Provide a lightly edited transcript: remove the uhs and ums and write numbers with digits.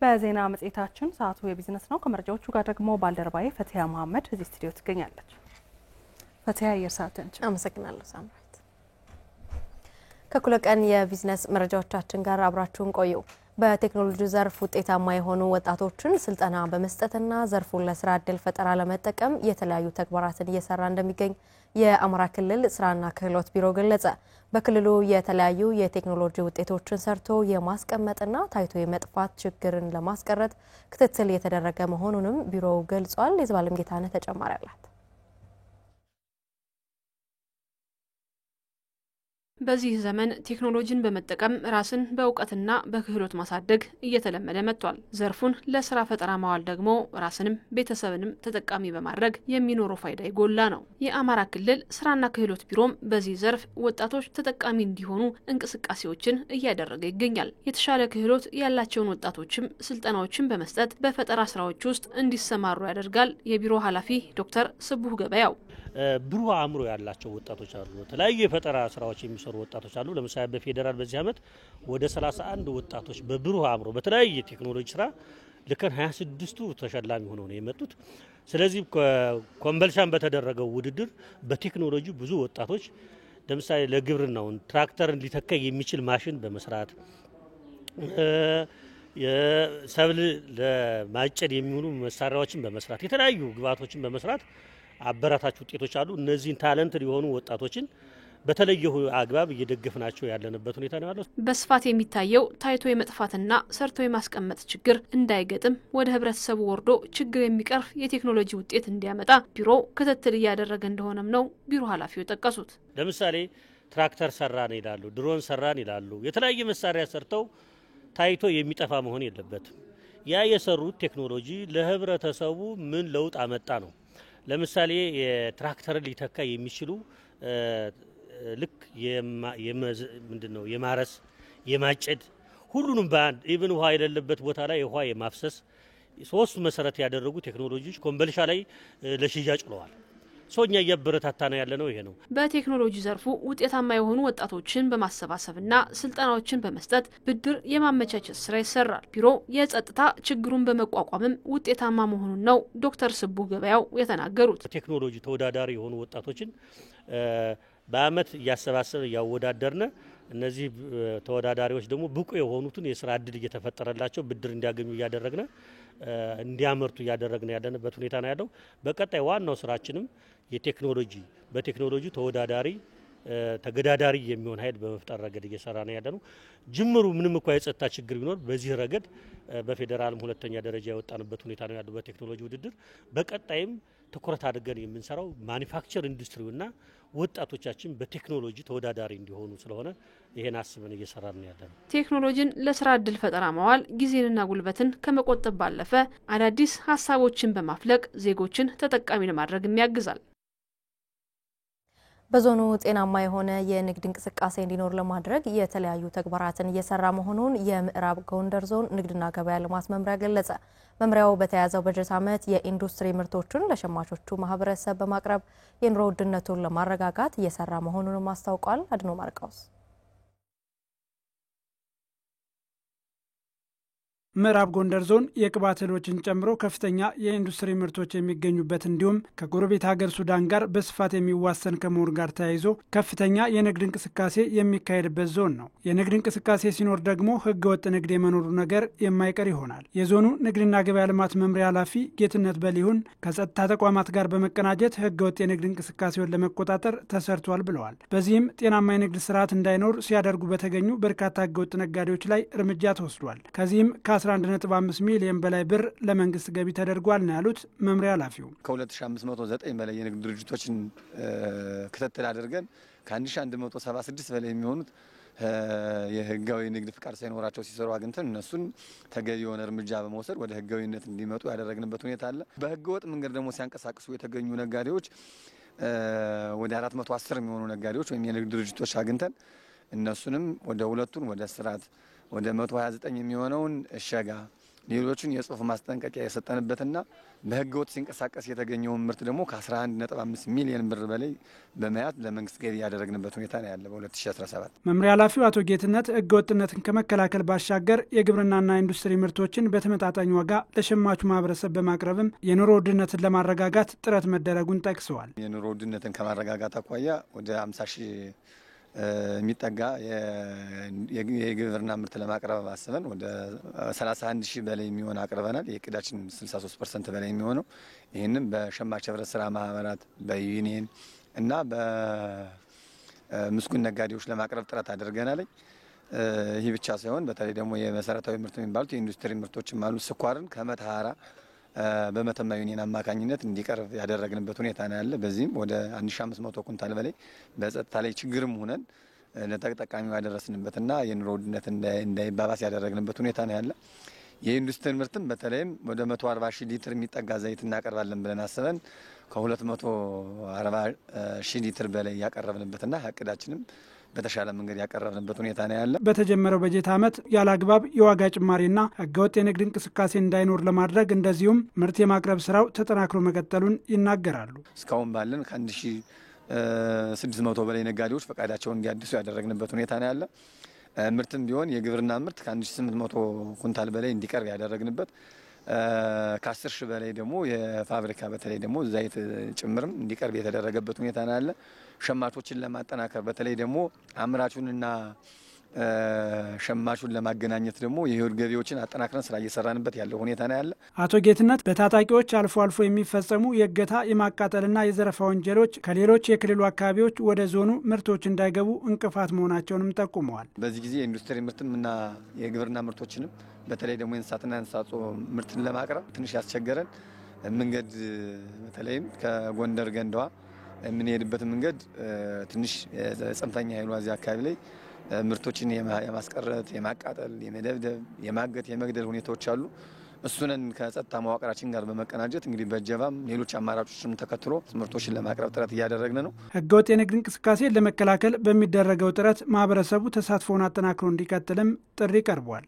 በዜና መጽሔታችን ሰዓቱ የቢዝነስ ነው። ከመረጃዎቹ ጋር ደግሞ ባልደረባዬ ፈቲያ መሐመድ እዚህ ስቱዲዮ ትገኛለች። ፈቲያ የርሳተንች አመሰግናለሁ ሳምራዊት። ከኩለ ቀን የቢዝነስ መረጃዎቻችን ጋር አብራችሁን ቆዩ። በቴክኖሎጂ ዘርፍ ውጤታማ የሆኑ ወጣቶችን ስልጠና በመስጠትና ዘርፉን ለስራ ዕድል ፈጠራ ለመጠቀም የተለያዩ ተግባራትን እየሰራ እንደሚገኝ የአማራ ክልል ስራና ክህሎት ቢሮ ገለጸ። በክልሉ የተለያዩ የቴክኖሎጂ ውጤቶችን ሰርቶ የማስቀመጥና ታይቶ የመጥፋት ችግርን ለማስቀረት ክትትል የተደረገ መሆኑንም ቢሮው ገልጿል። የዘባለም ጌታነህ ተጨማሪ አላት። በዚህ ዘመን ቴክኖሎጂን በመጠቀም ራስን በእውቀትና በክህሎት ማሳደግ እየተለመደ መጥቷል። ዘርፉን ለስራ ፈጠራ ማዋል ደግሞ ራስንም ቤተሰብንም ተጠቃሚ በማድረግ የሚኖረው ፋይዳ ይጎላ ነው። የአማራ ክልል ስራና ክህሎት ቢሮም በዚህ ዘርፍ ወጣቶች ተጠቃሚ እንዲሆኑ እንቅስቃሴዎችን እያደረገ ይገኛል። የተሻለ ክህሎት ያላቸውን ወጣቶችም ስልጠናዎችን በመስጠት በፈጠራ ስራዎች ውስጥ እንዲሰማሩ ያደርጋል። የቢሮ ኃላፊ ዶክተር ስቡህ ገበያው ብሩህ አእምሮ ያላቸው ወጣቶች አሉ። የተለያዩ የፈጠራ ስራዎች የሚሰሩ ወጣቶች አሉ። ለምሳሌ በፌደራል በዚህ አመት ወደ 31 ወጣቶች በብሩህ አእምሮ በተለያየ ቴክኖሎጂ ስራ ለከን 26ቱ ተሸላሚ ሆነው ነው የመጡት። ስለዚህ ኮምበልሻን በተደረገው ውድድር በቴክኖሎጂ ብዙ ወጣቶች ለምሳሌ ለግብርናው ትራክተርን ሊተካ የሚችል ማሽን በመስራት የሰብል ለማጨድ የሚሆኑ መሳሪያዎችን በመስራት የተለያዩ ግብአቶችን በመስራት አበራታች ውጤቶች አሉ። እነዚህን ታለንትድ የሆኑ ወጣቶችን በተለየ አግባብ እየደገፍናቸው ያለንበት ሁኔታ ነው ያለው። በስፋት የሚታየው ታይቶ የመጥፋትና ሰርቶ የማስቀመጥ ችግር እንዳይገጥም ወደ ህብረተሰቡ ወርዶ ችግር የሚቀርፍ የቴክኖሎጂ ውጤት እንዲያመጣ ቢሮ ክትትል እያደረገ እንደሆነም ነው ቢሮ ኃላፊው ጠቀሱት። ለምሳሌ ትራክተር ሰራን ይላሉ፣ ድሮን ሰራን ይላሉ። የተለያየ መሳሪያ ሰርተው ታይቶ የሚጠፋ መሆን የለበትም። ያ የሰሩት ቴክኖሎጂ ለህብረተሰቡ ምን ለውጥ አመጣ ነው። ለምሳሌ የትራክተር ሊተካ የሚችሉ ልክ ምንድነው የማረስ የማጨድ ሁሉንም በአንድ ኢቭን ውሃ የሌለበት ቦታ ላይ ውሃ የማፍሰስ ሶስት መሰረት ያደረጉ ቴክኖሎጂዎች ኮምበልሻ ላይ ለሽያጭ ውለዋል። ሶኛ ያበረታታና ያለነው ይሄ ነው። በቴክኖሎጂ ዘርፉ ውጤታማ የሆኑ ወጣቶችን በማሰባሰብና ስልጠናዎችን በመስጠት ብድር የማመቻቸት ስራ ይሰራል። ቢሮ የጸጥታ ችግሩን በመቋቋምም ውጤታማ መሆኑን ነው ዶክተር ስቡህ ገበያው የተናገሩት። ቴክኖሎጂ ተወዳዳሪ የሆኑ ወጣቶችን በአመት ያሰባሰበ ያወዳደርነ እነዚህ ተወዳዳሪዎች ደግሞ ብቁ የሆኑትን የስራ ዕድል እየተፈጠረላቸው ብድር እንዲያገኙ ያደረግነ እንዲያመርቱ ያደረግነ ያለንበት ሁኔታ ነው ያለው። በቀጣይ ዋናው ስራችንም በቴክኖሎጂ ተገዳዳሪ የሚሆን ኃይል በመፍጠር ረገድ እየሰራ ነው ያለነው። ጅምሩ ምንም እንኳን የጸጥታ ችግር ቢኖር በዚህ ረገድ በፌደራልም ሁለተኛ ደረጃ የወጣንበት ሁኔታ ነው ያለው በቴክኖሎጂ ውድድር። በቀጣይም ትኩረት አድርገን የምንሰራው ማኒፋክቸር ኢንዱስትሪውና ወጣቶቻችን በቴክኖሎጂ ተወዳዳሪ እንዲሆኑ ስለሆነ ይሄን አስበን እየሰራን ነው ያለነው። ቴክኖሎጂን ለስራ ዕድል ፈጠራ ማዋል ጊዜንና ጉልበትን ከመቆጠብ ባለፈ አዳዲስ ሀሳቦችን በማፍለቅ ዜጎችን ተጠቃሚ ለማድረግ ያግዛል። በዞኑ ጤናማ የሆነ የንግድ እንቅስቃሴ እንዲኖር ለማድረግ የተለያዩ ተግባራትን እየሰራ መሆኑን የምዕራብ ጎንደር ዞን ንግድና ገበያ ልማት መምሪያ ገለጸ። መምሪያው በተያዘው በጀት ዓመት የኢንዱስትሪ ምርቶችን ለሸማቾቹ ማህበረሰብ በማቅረብ የኑሮ ውድነቱን ለማረጋጋት እየሰራ መሆኑንም አስታውቋል። አድኖ ማርቆስ ምዕራብ ጎንደር ዞን የቅባት እህሎችን ጨምሮ ከፍተኛ የኢንዱስትሪ ምርቶች የሚገኙበት እንዲሁም ከጎረቤት ሀገር ሱዳን ጋር በስፋት የሚዋሰን ከመሆኑ ጋር ተያይዞ ከፍተኛ የንግድ እንቅስቃሴ የሚካሄድበት ዞን ነው። የንግድ እንቅስቃሴ ሲኖር ደግሞ ህገወጥ ንግድ የመኖሩ ነገር የማይቀር ይሆናል። የዞኑ ንግድና ገበያ ልማት መምሪያ ኃላፊ ጌትነት በሊሁን ከጸጥታ ተቋማት ጋር በመቀናጀት ህገወጥ የንግድ እንቅስቃሴውን ለመቆጣጠር ተሰርቷል ብለዋል። በዚህም ጤናማ የንግድ ስርዓት እንዳይኖር ሲያደርጉ በተገኙ በርካታ ህገወጥ ነጋዴዎች ላይ እርምጃ ተወስዷል። ከዚህም 11.5 ሚሊዮን በላይ ብር ለመንግስት ገቢ ተደርጓል ነው ያሉት መምሪያ ኃላፊው። ከ2509 በላይ የንግድ ድርጅቶችን ክትትል አድርገን ከ1176 በላይ የሚሆኑት የህጋዊ ንግድ ፍቃድ ሳይኖራቸው ሲሰሩ አግኝተን እነሱን ተገቢ የሆነ እርምጃ በመውሰድ ወደ ህጋዊነት እንዲመጡ ያደረግንበት ሁኔታ አለ። በህገወጥ መንገድ ደግሞ ሲያንቀሳቅሱ የተገኙ ነጋዴዎች ወደ 410 የሚሆኑ ነጋዴዎች ወይም የንግድ ድርጅቶች አግኝተን እነሱንም ወደ ሁለቱን ወደ ስርዓት ወደ 129 የሚሆነውን እሸጋ ሌሎቹን የጽሁፍ ማስጠንቀቂያ የሰጠንበትና በህገወጥ ሲንቀሳቀስ የተገኘውን ምርት ደግሞ ከ11.5 ሚሊዮን ብር በላይ በመያዝ ለመንግስት ገቢ ያደረግንበት ሁኔታ ነው ያለ በ2017። መምሪያ ኃላፊው አቶ ጌትነት ህገወጥነትን ከመከላከል ባሻገር የግብርናና ኢንዱስትሪ ምርቶችን በተመጣጣኝ ዋጋ ለሸማቹ ማህበረሰብ በማቅረብም የኑሮ ውድነትን ለማረጋጋት ጥረት መደረጉን ጠቅሰዋል። የኑሮ ውድነትን ከማረጋጋት አኳያ ወደ 50 ሺህ የሚጠጋ የግብርና ምርት ለማቅረብ አስበን ወደ 31 ሺህ በላይ የሚሆን አቅርበናል። የእቅዳችን 63% በላይ የሚሆነው ይህንም በሸማች ህብረት ስራ ማህበራት በዩኒየን እና በምስጉን ነጋዴዎች ለማቅረብ ጥረት አድርገናል። ይህ ብቻ ሳይሆን በተለይ ደግሞ የመሰረታዊ ምርት የሚባሉት የኢንዱስትሪ ምርቶችም አሉ። ስኳርን ከመተሃራ በመተማ ዩኒየን አማካኝነት እንዲቀርብ ያደረግንበት ሁኔታ ነው ያለ። በዚህም ወደ 1500 ኩንታል በላይ በጸጥታ ላይ ችግርም ሆነን ለተጠቃሚው ያደረስንበትና የኑሮ ውድነት እንዳይባባስ ያደረግንበት ሁኔታ ነው ያለ። የኢንዱስትሪ ምርትም በተለይም ወደ 140 ሺህ ሊትር የሚጠጋ ዘይት እናቀርባለን ብለን አስበን ከ240 ሺህ ሊትር በላይ ያቀረብንበትና እቅዳችንም በተሻለ መንገድ ያቀረብንበት ሁኔታ ነው ያለ። በተጀመረው በጀት ዓመት ያለ አግባብ የዋጋ ጭማሪና ህገወጥ የንግድ እንቅስቃሴ እንዳይኖር ለማድረግ እንደዚሁም ምርት የማቅረብ ስራው ተጠናክሮ መቀጠሉን ይናገራሉ። እስካሁን ባለን ከ1600 በላይ ነጋዴዎች ፈቃዳቸውን እንዲያድሱ ያደረግንበት ሁኔታ ነው ያለ። ምርትም ቢሆን የግብርና ምርት ከ1800 ኩንታል በላይ እንዲቀርብ ያደረግንበት ከ10 ሺህ በላይ ደግሞ የፋብሪካ በተለይ ደግሞ ዘይት ጭምርም እንዲቀርብ የተደረገበት ሁኔታ ነው ያለ። ሸማቾችን ለማጠናከር በተለይ ደግሞ አምራቹንና ሸማቹን ለማገናኘት ደግሞ የህይወት ገቢዎችን አጠናክረን ስራ እየሰራንበት ያለው ሁኔታ ነው ያለ። አቶ ጌትነት በታጣቂዎች አልፎ አልፎ የሚፈጸሙ የእገታ የማቃጠልና የዘረፋ ወንጀሎች ከሌሎች የክልሉ አካባቢዎች ወደ ዞኑ ምርቶች እንዳይገቡ እንቅፋት መሆናቸውንም ጠቁመዋል። በዚህ ጊዜ የኢንዱስትሪ ምርትም እና የግብርና ምርቶችንም በተለይ ደግሞ የእንስሳትና የእንስሳት ምርትን ለማቅረብ ትንሽ ያስቸገረን መንገድ በተለይም ከጎንደር ገንዳዋ የምንሄድበት መንገድ ትንሽ ጽንፈኛ ኃይሉ እዚህ አካባቢ ላይ ምርቶችን የማስቀረት፣ የማቃጠል፣ የመደብደብ፣ የማገት፣ የመግደል ሁኔታዎች አሉ። እሱንን ከጸጥታ መዋቅራችን ጋር በመቀናጀት እንግዲህ በጀባም ሌሎች አማራጮችንም ተከትሎ ምርቶችን ለማቅረብ ጥረት እያደረግን ነው። ህገወጥ የንግድ እንቅስቃሴን ለመከላከል በሚደረገው ጥረት ማህበረሰቡ ተሳትፎውን አጠናክሮ እንዲቀጥልም ጥሪ ቀርቧል።